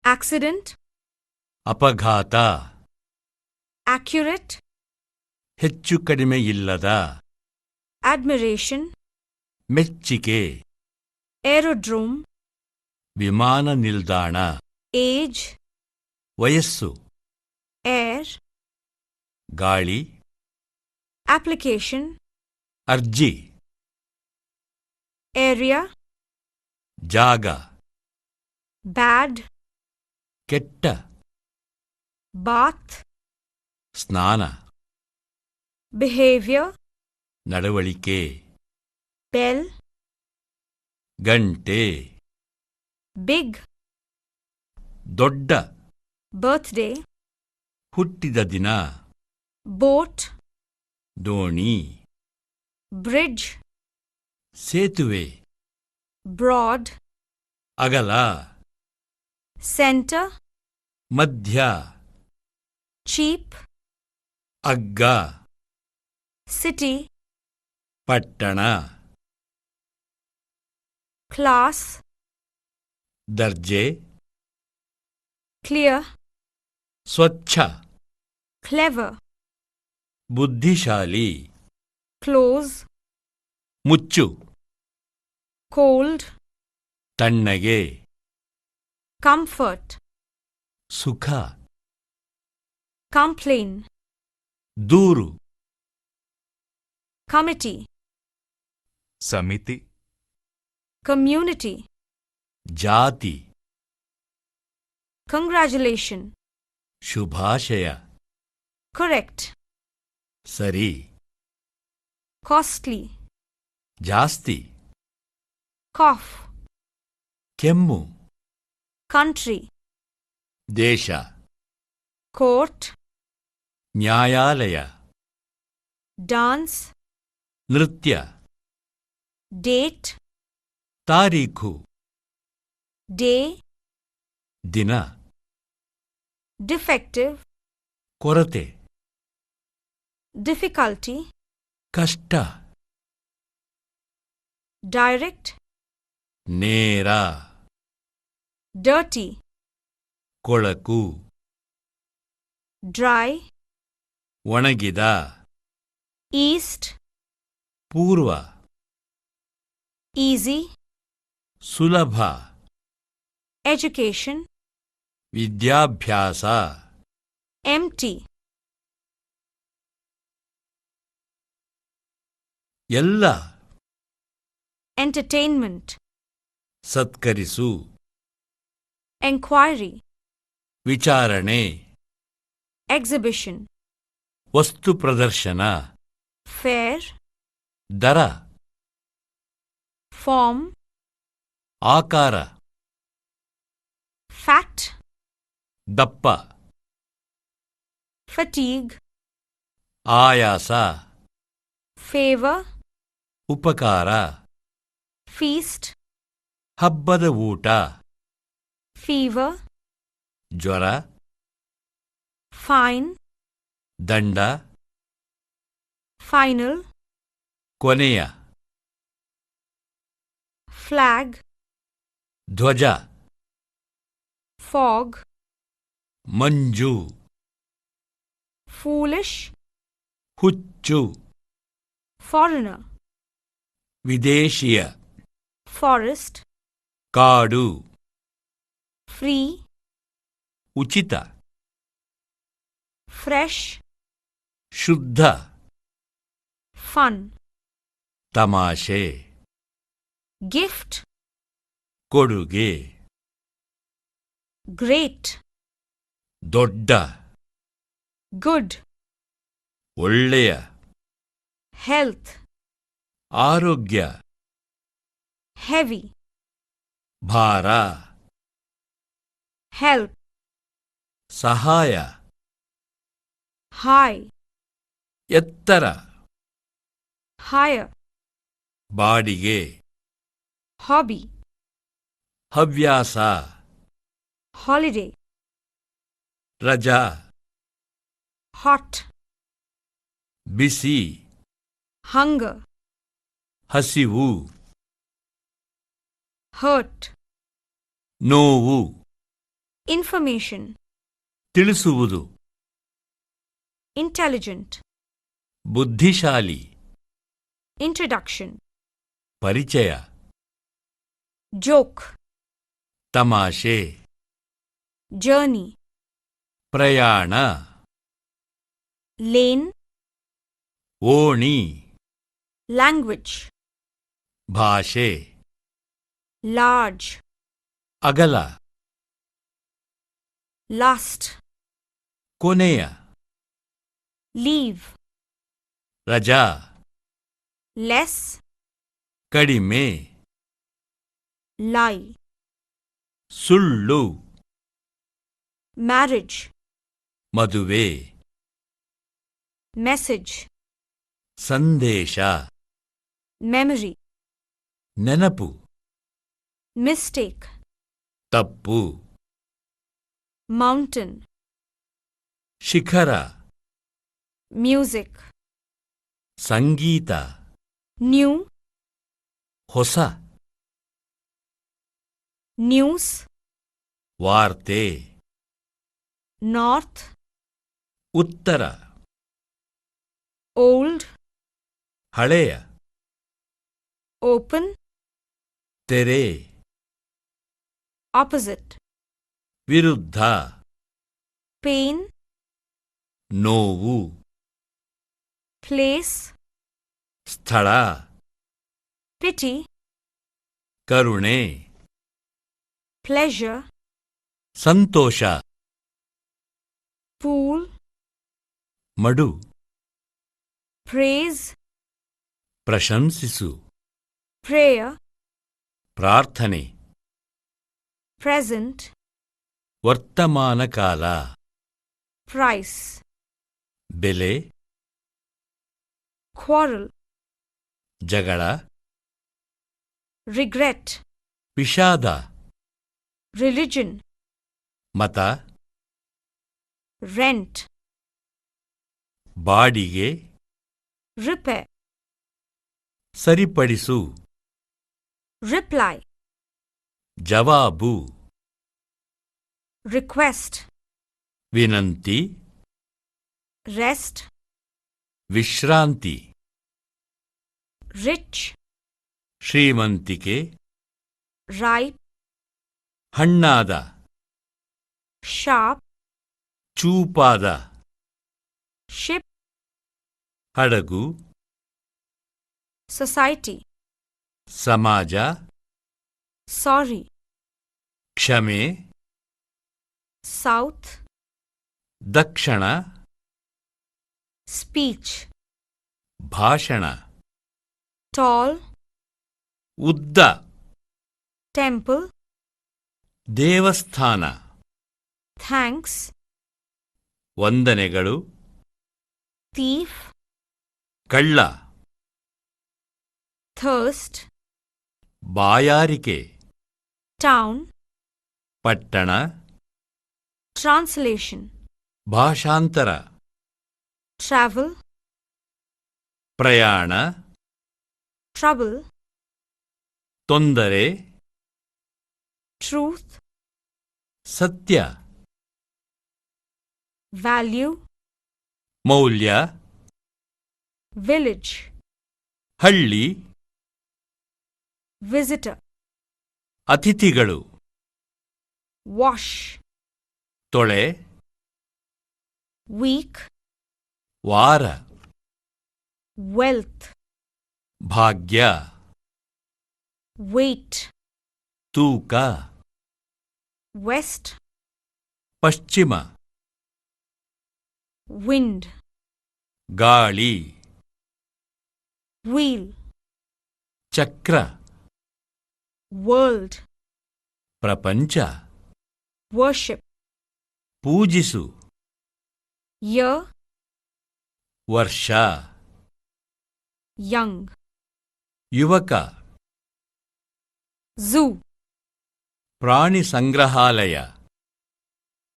accident, ಅಪಘಾತ, accurate, ಹೆಚ್ಚು ಕಡಿಮೆ ಇಲ್ಲದ, admiration, ಮೆಚ್ಚಿಕೆ, aerodrome, ವಿಮಾನ ನಿಲ್ದಾಣ, age, ವಯಸ್ಸು, air, ಗಾಳಿ, application, ಅರ್ಜಿ, area, ಜಾಗ, bad, ಕೆಟ್ಟ, bath, ಸ್ನಾನ, behavior, ನಡವಳಿಕೆ, bell, ಗಂಟೆ, big, ದೊಡ್ಡ, birthday, ಹುಟ್ಟಿದ ದಿನ, boat, ದೋಣಿ, bridge, ಸೇತುವೆ, broad, ಅಗಲ, center, ಮಧ್ಯ, cheap, ಅಗ್ಗ, city, ಪಟ್ಟಣ, class, ದರ್ಜೆ, clear, ಸ್ವಚ್ಛ, clever, ಬುದ್ಧಿಶಾಲಿ, close, ಮುಚ್ಚು, cold, ತಣ್ಣಗೆ, comfort, ಸುಖ, complain, ದೂರು, committee, ಸಮಿತಿ, community, ಜಾತಿ, congratulation, ಶುಭಾಶಯ, correct, ಸರಿ, costly, ಜಾಸ್ತಿ, cough, ಕೆಮ್ಮು, country, ದೇಶ, court, ನ್ಯಾಯಾಲಯ, dance, ನೃತ್ಯ, date, ತಾರೀಖು, day, ದಿನ, defective, ಕೊರತೆ, difficulty, ಕಷ್ಟ, direct, ನೇರ, dirty, ಕೊಳಕು, dry, ಒಣಗಿದ, east, ಪೂರ್ವ, easy, ಸುಲಭ, education, ವಿದ್ಯಾಭ್ಯಾಸ, empty, ಎಲ್ಲ, entertainment, ಸತ್ಕರಿಸು, enquiry, ವಿಚಾರಣೆ, exhibition, ವಸ್ತು ಪ್ರದರ್ಶನ, fair, ದರ, form, ಆಕಾರ, fat, ದಪ್ಪ, fatigue, ಆಯಾಸ, favor, ಉಪಕಾರ, feast, ಹಬ್ಬದ ಊಟ, fever, ಜ್ವರ, fine, ದಂಡ, final, ಕೊನೆಯ, flag, ಧ್ವಜ, fog, ಮಂಜು, foolish, ಹುಚ್ಚು, foreigner, ವಿದೇಶಿಯ, forest, ಕಾಡು, free, ಉಚಿತ, fresh, ಶುದ್ಧ, fun, ತಮಾಷೆ, gift, ಕೊಡುಗೆ, great, ದೊಡ್ಡ, good, ಒಳ್ಳೆಯ, health, ಆರೋಗ್ಯ, heavy, ಭಾರ, help, ಸಹಾಯ, high, ಎತ್ತರ, higher, ಬಾಡಿಗೆ, hobby, ಹವ್ಯಾಸ, holiday, ರಜಾ, hot, ಬಿಸಿ, hunger, ಹಸಿವು, hurt, ನೋವು, information, ತಿಳಿಸುವುದು, intelligent, ಬುದ್ಧಿಶಾಲಿ, introduction, ಪರಿಚಯ, joke, ತಮಾಷೆ, journey, ಪ್ರಯಾಣ, lane, ಓಣಿ, language, ಭಾಷೆ, large, ಅಗಲ, last, ಕೊನೆಯ, leave, ರಜಾ, less, ಕಡಿಮೆ, lie, ಸುಳ್ಳು, marriage, ಮದುವೆ, message, ಸಂದೇಶ, memory, ನೆನಪು, mistake, ತಪ್ಪು, mountain, ಶಿಖರ, music, ಸಂಗೀತ, new, ಹೊಸ, news, ವಾರ್ತೆ, north, ಉತ್ತರ, old, ಹಳೆಯ, open, ತೆರೆ, opposite, ವಿರುದ್ಧ, pain, ನೋವು, place, ಸ್ಥಳ, pity, ಕರುಣೆ, pleasure, ಸಂತೋಷ, pool, ಮಡು, praise, ಪ್ರಶಂಸಿಸು, prayer, ಪ್ರಾರ್ಥನೆ, present, ವರ್ತಮಾನ ಕಾಲ, price, ಬೆಲೆ, quarrel, ಜಗಳ, regret, ವಿಷಾದ, religion, ಮತ, rent, ಬಾಡಿಗೆ, repair, ಸರಿಪಡಿಸು, reply, ಜವಾಬು, request, ವಿನಂತಿ, rest, ವಿಶ್ರಾಂತಿ, rich, ಶ್ರೀಮಂತಿಕೆ, ripe, ಹಣ್ಣಾದ, sharp, ಚೂಪಾದ, ship, ಹಡಗು, society, ಸಮಾಜ, sorry, ಕ್ಷಮೆ, south, ದಕ್ಷಿಣ, speech, ಭಾಷಣ, tall, ಉದ್ದ, temple, ದೇವಸ್ಥಾನ, thanks, ವಂದನೆಗಳು, thief, ಕಳ್ಳ, thirst, ಬಾಯಾರಿಕೆ, town, ಪಟ್ಟಣ, translation, ಭಾಷಾಂತರ, travel, ಪ್ರಯಾಣ, trouble, ತೊಂದರೆ, truth, ಸತ್ಯ, value, ಮೌಲ್ಯ, village, ಹಳ್ಳಿ, visitor, ಅತಿಥಿಗಳು, wash, ತೊಳೆ, week, ವಾರ, wealth, ಭಾಗ್ಯ, weight, ತೂಕ, west, ಪಶ್ಚಿಮ, wind, ಗಾಳಿ, wheel, ಚಕ್ರ, world, ಪ್ರಪಂಚ, worship, ಪೂಜಿಸು, year, ವರ್ಷ, young, ಯುವಕ, zoo, ಪ್ರಾಣಿ ಸಂಗ್ರಹಾಲಯ.